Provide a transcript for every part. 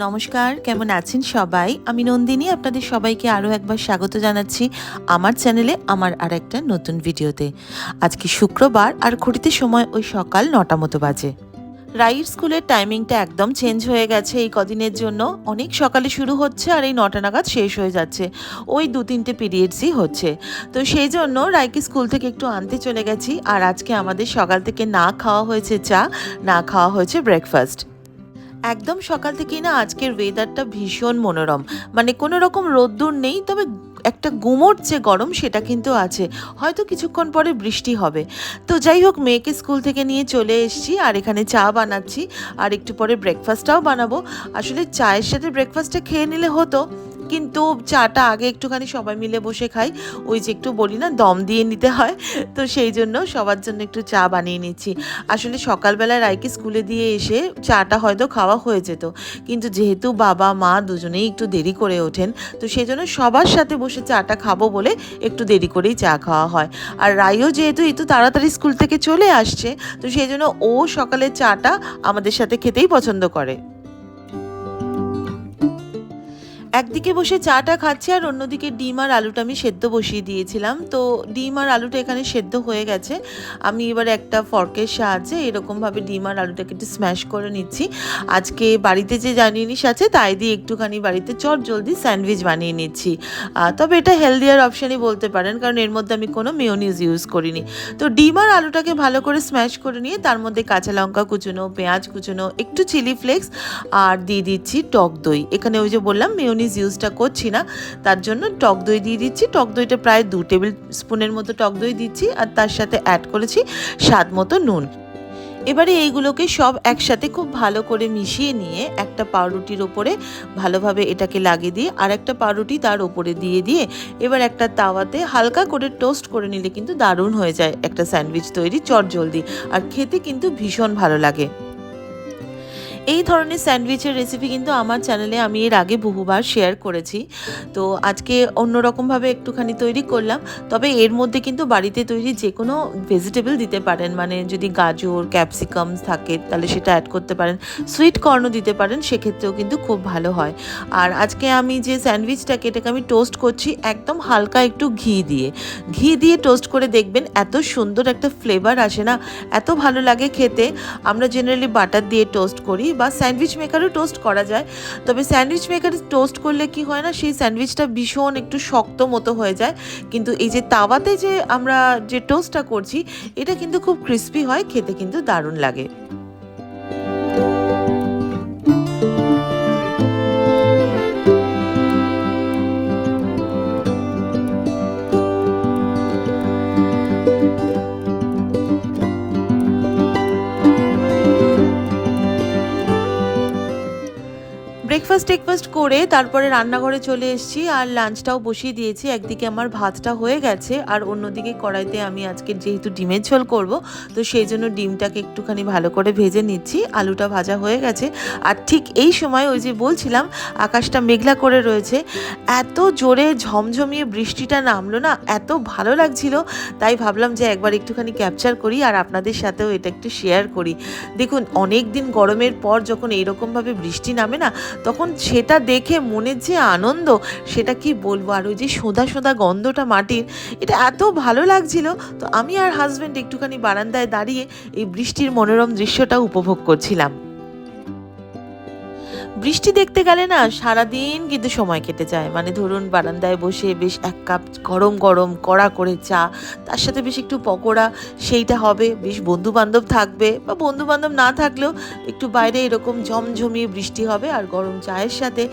নমস্কার, কেমন আছেন সবাই? আমি নন্দিনী আপনাদের সবাইকে আরও একবার স্বাগত জানাচ্ছি আমার চ্যানেলে আমার আরেকটা নতুন ভিডিওতে। আজকে শুক্রবার আর ঘড়িতে সময় ওই সকাল ৯টা মতো বাজে। রাইর স্কুলের টাইমিংটা একদম চেঞ্জ হয়ে গেছে এই কদিনের জন্য। অনেক সকালে শুরু হচ্ছে আর এই ৯টা নাগাদ শেষ হয়ে যাচ্ছে। ওই ২-৩টে পিরিয়ডসই হচ্ছে। তো সেই জন্য রাইকে স্কুল থেকে একটু আনতে চলে গেছি। আর আজকে আমাদের সকাল থেকে না খাওয়া হয়েছে চা, না খাওয়া হয়েছে ব্রেকফাস্ট। একদম সকাল থেকেই না আজকের ওয়েদারটা ভীষণ মনোরম। মানে কোনো রকম রোদ্দুর নেই, তবে একটা গুমোট যে গরম সেটা কিন্তু আছে। হয়তো কিছুক্ষণ পরে বৃষ্টি হবে। তো যাই হোক, মেয়েকে স্কুল থেকে নিয়ে চলে এসেছি আর এখানে চা বানাচ্ছি আর একটু পরে ব্রেকফাস্টটাও বানাবো। আসলে চায়ের সাথে ব্রেকফাস্টটা খেয়ে নিলে হতো, কিন্তু চাটা আগে একটুখানি সবাই মিলে বসে খাই। ওই যে একটু বলি না, দম দিয়ে নিতে হয়। তো সেই জন্য সবার জন্য একটু চা বানিয়ে নিচ্ছি। আসলে সকালবেলায় রাইকে স্কুলে দিয়ে এসে চাটা হয়তো খাওয়া হয়ে যেত, কিন্তু যেহেতু বাবা মা দুজনেই একটু দেরি করে ওঠেন, তো সেই জন্য সবার সাথে বসে চাটা খাবো বলে একটু দেরি করেই চা খাওয়া হয়। আর রাইও যেহেতু একটু তাড়াতাড়ি স্কুল থেকে চলে আসছে, তো সেই জন্য ও সকালের চাটা আমাদের সাথে খেতেই পছন্দ করে। একদিকে বসে চাটা খাচ্ছি আর অন্যদিকে ডিম আর আলুটা আমি সেদ্ধ বসিয়ে দিয়েছিলাম। তো ডিম আর আলুটা এখানে সেদ্ধ হয়ে গেছে। আমি এবার একটা ফর্কের সাহায্যে এরকমভাবে ডিম আর আলুটাকে একটু স্ম্যাশ করে নিচ্ছি। আজকে বাড়িতে যে জিনিস আছে তাই দিয়ে একটুখানি বাড়িতে চটজলদি স্যান্ডউইচ বানিয়ে নিচ্ছি। তবে এটা হেলদিয়ার অপশানই বলতে পারেন, কারণ এর মধ্যে আমি কোনো মেয়োনিজ ইউজ করিনি। তো ডিম আর আলুটাকে ভালো করে স্ম্যাশ করে নিয়ে তার মধ্যে কাঁচা লঙ্কা কুচোনো, পেঁয়াজ কুচোনো, একটু চিলি ফ্লেক্স আর দিয়ে দিচ্ছি টক দই। এখানে ওই যে বললাম মেয়োনিজ ইউজটা করছি না, তার জন্য টক দই দিয়ে দিচ্ছি। টক দইটা প্রায় 2 টেবিল স্পুনের মতো টক দই দিচ্ছি আর তার সাথে অ্যাড করেছি স্বাদ মতো নুন। এবারে এইগুলোকে সব একসাথে খুব ভালো করে মিশিয়ে নিয়ে একটা পাউরুটির ওপরে ভালোভাবে এটাকে লাগিয়ে দিয়ে আর একটা পাউরুটি তার ওপরে দিয়ে দিয়ে এবার একটা তাওয়াতে হালকা করে টোস্ট করে নিলে কিন্তু দারুণ হয়ে যায় একটা স্যান্ডউইচ তৈরি চটজলদি, আর খেতে কিন্তু ভীষণ ভালো লাগে। এই ধরনের স্যান্ডউইচের রেসিপি কিন্তু আমার চ্যানেলে আমি এর আগে বহুবার শেয়ার করেছি। তো আজকে অন্যরকমভাবে একটুখানি তৈরি করলাম। তবে এর মধ্যে কিন্তু বাড়িতে তৈরি যে কোনো ভেজিটেবল দিতে পারেন, মানে যদি গাজর ক্যাপসিকাম থাকে তাহলে সেটা অ্যাড করতে পারেন, সুইট কর্নও দিতে পারেন, সেক্ষেত্রেও কিন্তু খুব ভালো হয়। আর আজকে আমি যে স্যান্ডউইচটাকে এটাকে আমি টোস্ট করছি একদম হালকা একটু ঘি দিয়ে টোস্ট করে দেখবেন এত সুন্দর একটা ফ্লেভার আসে না, এত ভালো লাগে খেতে। আমরা জেনারেলি বাটার দিয়ে টোস্ট করি বা স্যান্ডউইচ মেকারও টোস্ট করা যায়, তবে স্যান্ডউইচ মেকারে টোস্ট করলে কি হয় না, সেই স্যান্ডউইচটা ভীষণ একটু শক্ত মতো হয়ে যায়। কিন্তু এই যে তাওয়াতে যে আমরা যে টোস্টটা করছি এটা কিন্তু খুব ক্রিস্পি হয়, খেতে কিন্তু দারুণ লাগে। ব্রেকফাস্ট করে তারপরে রান্নাঘরে চলে এসেছি আর লাঞ্চটাও বসিয়ে দিয়েছি। একদিকে আমার ভাতটা হয়ে গেছে আর অন্যদিকে কড়াইতে আমি আজকে যেহেতু ডিমের ঝোল করব, তো সেই জন্য ডিমটাকে একটুখানি ভালো করে ভেজে নিচ্ছি। আলুটা ভাজা হয়ে গেছে আর ঠিক এই সময় ওই যে বলছিলাম আকাশটা মেঘলা করে রয়েছে, এত জোরে ঝমঝমিয়ে বৃষ্টিটা নামলো না, এত ভালো লাগছিল, তাই ভাবলাম যে একবার একটুখানি ক্যাপচার করি আর আপনাদের সাথেও এটা একটু শেয়ার করি। দেখুন, অনেক দিন গরমের পর যখন এইরকমভাবে বৃষ্টি নামে না, তখন সেটা দেখে মনের যে আনন্দ সেটা কি বলবো। আর ওই যে সোঁদা সোঁদা গন্ধটা মাটির, এটা এত ভালো লাগছিল। তো আমি আর হাজব্যান্ড একটুখানি বারান্দায় দাঁড়িয়ে এই বৃষ্টির মনোরম দৃশ্যটা উপভোগ করছিলাম। বৃষ্টি দেখতে গেলে না সারাদিন কিন্তু সময় কেটে যায়। মানে ধরুন বারান্দায় বসে বেশ এক কাপ গরম গরম কড়া করে চা, তার সাথে বেশ একটু পকোড়া, সেইটা হবে, বেশ বন্ধু বান্ধব থাকবে বা বন্ধু বান্ধব না থাকলেও একটু বাইরে এরকম ঝমঝমিয়ে বৃষ্টি হবে আর গরম চায়ের সাথে,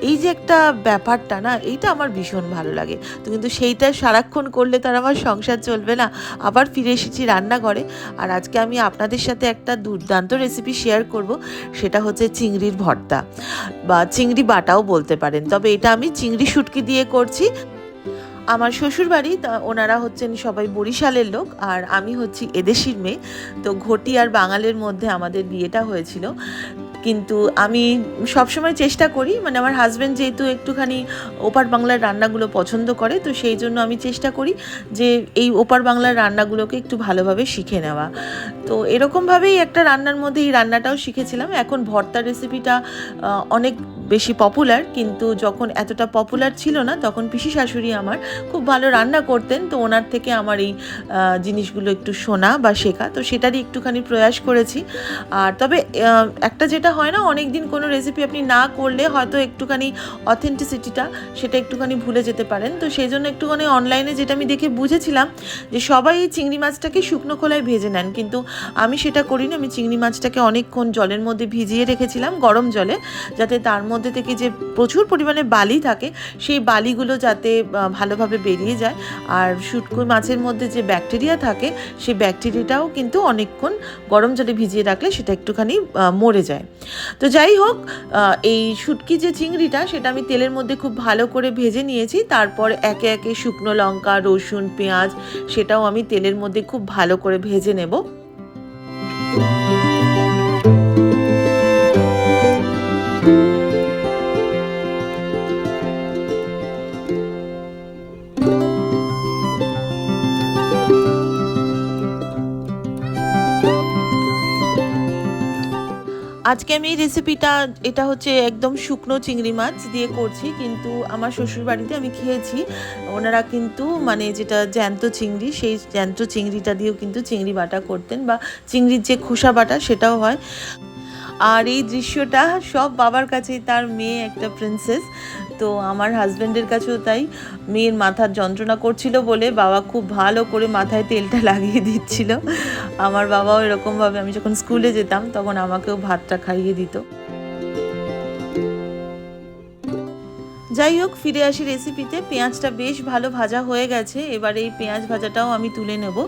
এই যে একটা ব্যাপারটা না, এইটা আমার ভীষণ ভালো লাগে। তো কিন্তু সেইটা সারাক্ষণ করলে তার আমার সংসার চলবে না। আবার ফিরে এসেছি রান্নাঘরে আর আজকে আমি আপনাদের সাথে একটা দুর্দান্ত রেসিপি শেয়ার করব। সেটা হচ্ছে চিংড়ির ভর্তা বা চিংড়ি বাটাও বলতে পারেন, তবে এটা আমি চিংড়ি শুটকি দিয়ে করছি। আমার শ্বশুরবাড়ি ওনারা হচ্ছেন সবাই বরিশালের লোক আর আমি হচ্ছি এদেশের মেয়ে। তো ঘটি আর বাঙালির মধ্যে আমাদের বিয়েটা হয়েছিল। কিন্তু আমি সবসময় চেষ্টা করি, মানে আমার হাজব্যান্ড যেহেতু একটুখানি ওপার বাংলার রান্নাগুলো পছন্দ করে, তো সেই জন্য আমি চেষ্টা করি যে এই ওপার বাংলার রান্নাগুলোকে একটু ভালোভাবে শিখে নেওয়া। তো এরকমভাবেই একটা রান্নার মধ্যে এই রান্নাটাও শিখেছিলাম। এখন ভর্তার রেসিপিটা অনেক বেশি পপুলার, কিন্তু যখন এতটা পপুলার ছিল না তখন পিসি শাশুড়ি আমার খুব ভালো রান্না করতেন, তো ওনার থেকে আমার এই জিনিসগুলো একটু শোনা বা শেখা, তো সেটারই একটুখানি প্রয়াস করেছি। আর তবে একটা যেটা হয় না, অনেক দিন কোনো রেসিপি আপনি না করলে হয়তো একটুখানি অথেন্টিসিটিটা সেটা একটুখানি ভুলে যেতে পারেন, তো সেই জন্য একটুখানি অনলাইনে যেটা আমি দেখে বুঝেছিলাম যে সবাই এই চিংড়ি মাছটাকে শুকনো খোলায় ভেজে নেন, কিন্তু আমি সেটা করিনি। আমি চিংড়ি মাছটাকে অনেকক্ষণ জলের মধ্যে ভিজিয়ে রেখেছিলাম, গরম জলে, যাতে তার মধ্যে থেকে যে প্রচুর পরিমাণে বালি থাকে সেই বালিগুলো যাতে ভালোভাবে বেরিয়ে যায়, আর শুটকো মাছের মধ্যে যে ব্যাকটেরিয়া থাকে সেই ব্যাকটেরিয়াটাও কিন্তু অনেকক্ষণ গরম জলে ভিজিয়ে রাখলে সেটা একটুখানি মরে যায়। তো যাই হোক, এই শুটকি যে চিংড়িটা সেটা আমি তেলের মধ্যে খুব ভালো করে ভেজে নিয়েছি, তারপর একে একে শুকনো লঙ্কা, রসুন, পেঁয়াজ সেটাও আমি তেলের মধ্যে খুব ভালো করে ভেজে নেব। আজকে আমি এই রেসিপিটা, এটা হচ্ছে একদম শুকনো চিংড়ি মাছ দিয়ে করছি, কিন্তু আমার শ্বশুর বাড়িতে আমি খেয়েছি, ওনারা কিন্তু মানে যেটা জ্যান্ত চিংড়ি সেই জ্যান্ত চিংড়িটা দিয়েও কিন্তু চিংড়ি বাটা করতেন, বা চিংড়ির যে খোসা বাটা সেটাও হয়। আর এই দৃশ্যটা সব বাবার কাছেই তার মেয়ে একটা প্রিন্সেস, তো আমার হাজব্যান্ডের কাছেও তাই। মেয়ের মাথার যন্ত্রণা করছিল বলে বাবা খুব ভালো করে মাথায় তেলটা লাগিয়ে দিচ্ছিল। আমার বাবাও এরকমভাবে, আমি যখন স্কুলে যেতাম তখন আমাকেও ভাতটা খাইয়ে দিত। যাই হোক, ফিরে আসি রেসিপিতে। পেঁয়াজটা বেশ ভালো ভাজা হয়ে গেছে, এবার এই পেঁয়াজ ভাজাটাও আমি তুলে নেব।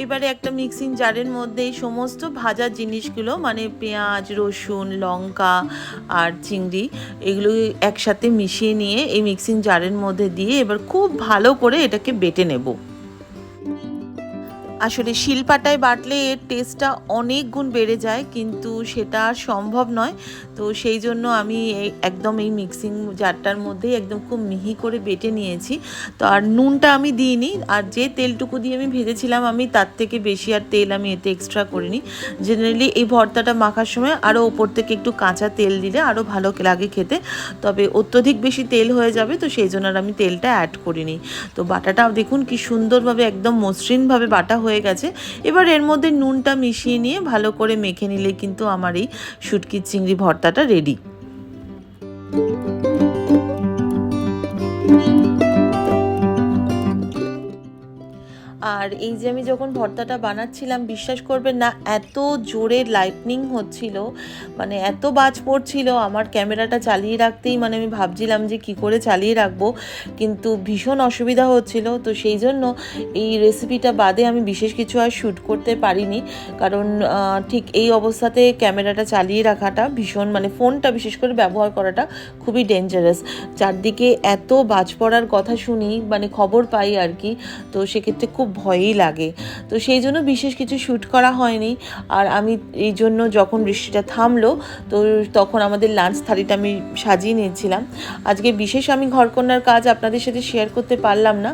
এবারে একটা মিক্সিং জারের মধ্যে এই সমস্ত ভাজা জিনিসগুলো, মানে পেঁয়াজ, রসুন, লঙ্কা আর চিংড়ি, এগুলো একসাথে মিশিয়ে নিয়ে এই মিক্সিং জারের মধ্যে দিয়ে এবার খুব ভালো করে এটাকে বেটে নেব। আসলে শিলপাটায় বাটলে এর টেস্টটা অনেক গুণ বেড়ে যায়, কিন্তু সেটা সম্ভব নয়, তো সেই জন্য আমি একদম এই মিক্সিং জারটার মধ্যেই একদম খুব মিহি করে বেটে নিয়েছি। তো আর নুনটা আমি দিইনি, আর যে তেলটুকু দিয়ে আমি ভেজেছিলাম আমি তার থেকে বেশি আর তেল আমি এতে এক্সট্রা করিনি। জেনারেলি এই ভর্তাটা মাখার সময় আরও ওপর থেকে একটু কাঁচা তেল দিলে আরও ভালো লাগে খেতে, তবে অত্যধিক বেশি তেল হয়ে যাবে, তো সেই জন্য আর আমি তেলটা অ্যাড করিনি। তো বাটাটা দেখুন কি সুন্দরভাবে একদম মসৃণভাবে বাটা হয়ে গেছে। এবার এর মধ্যে নুনটা মিশিয়ে নিয়ে ভালো করে মেখে নিলে কিন্তু আমার এই শুটকির চিংড়ি ভর্তাটা রেডি। আর এই যে আমি যখন ভর্তাটা বানাচ্ছিলাম, বিশ্বাস করবেন না, এত জোরে লাইটনিং হচ্ছিল, মানে এত বাজ পড়ছিল, আমার ক্যামেরাটা চালিয়ে রাখতেই মানে আমি ভাবছিলাম যে কি করে চালিয়ে রাখবো, কিন্তু ভীষণ অসুবিধা হচ্ছিল, তো সেই জন্য এই রেসিপিটা বাদে আমি বিশেষ কিছু আর শ্যুট করতে পারিনি, কারণ ঠিক এই অবস্থাতে ক্যামেরাটা চালিয়ে রাখাটা ভীষণ, মানে ফোনটা বিশেষ করে ব্যবহার করাটা খুবই ডেঞ্জারাস। চারদিকে এত বাজ পড়ার কথা শুনি, মানে খবর পাই আর কি, তো সেক্ষেত্রে খুব ভয়ই লাগে, তো সেই জন্য বিশেষ কিছু শ্যুট করা হয়নি। আর আমি এই জন্য যখন বৃষ্টিটা থামলো, তো তখন আমাদের লাঞ্চ থালিটা আমি সাজিয়ে নিয়েছিলাম। আজকে বিশেষ আমি ঘরকন্যার কাজ আপনাদের সাথে শেয়ার করতে পারলাম না,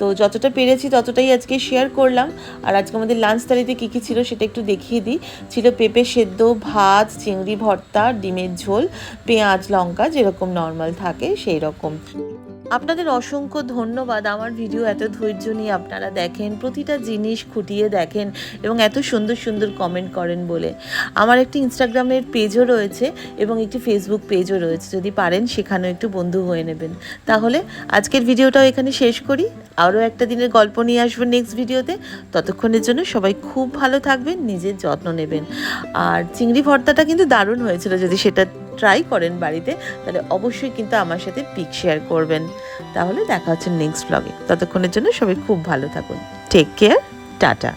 তো যতটা পেরেছি ততটাই আজকে শেয়ার করলাম। আর আজকে আমাদের লাঞ্চ থালিতে কী কী ছিল সেটা একটু দেখিয়ে দিই। ছিল পেঁপে সেদ্ধ, ভাত, চিংড়ি ভর্তা, ডিমের ঝোল, পেঁয়াজ লঙ্কা যেরকম নর্মাল থাকে সেই রকম। আপনাদের অসংখ্য ধন্যবাদ, আমার ভিডিও এত ধৈর্য নিয়ে আপনারা দেখেন, প্রতিটা জিনিস খুঁটিয়ে দেখেন এবং এত সুন্দর সুন্দর কমেন্ট করেন বলে। আমার একটি ইনস্টাগ্রামের পেজও রয়েছে এবং একটি ফেসবুক পেজও রয়েছে, যদি পারেন সেখানেও একটু বন্ধু হয়ে নেবেন। তাহলে আজকের ভিডিওটাও এখানে শেষ করি, আরও একটা দিনের গল্প নিয়ে আসবো নেক্সট ভিডিওতে। ততক্ষণের জন্য সবাই খুব ভালো থাকবেন, নিজের যত্ন নেবেন। আর চিংড়ি ভর্তাটা কিন্তু দারুণ হয়েছিল, যদি সেটা ট্রাই করেন বাড়িতে তাহলে অবশ্যই কিন্তু আমার সাথে পিক শেয়ার করবেন। তাহলে দেখা হচ্ছে নেক্সট ব্লগে, ততক্ষণের জন্য সবাই খুব ভালো থাকুন, টেক কেয়ার, টাটা।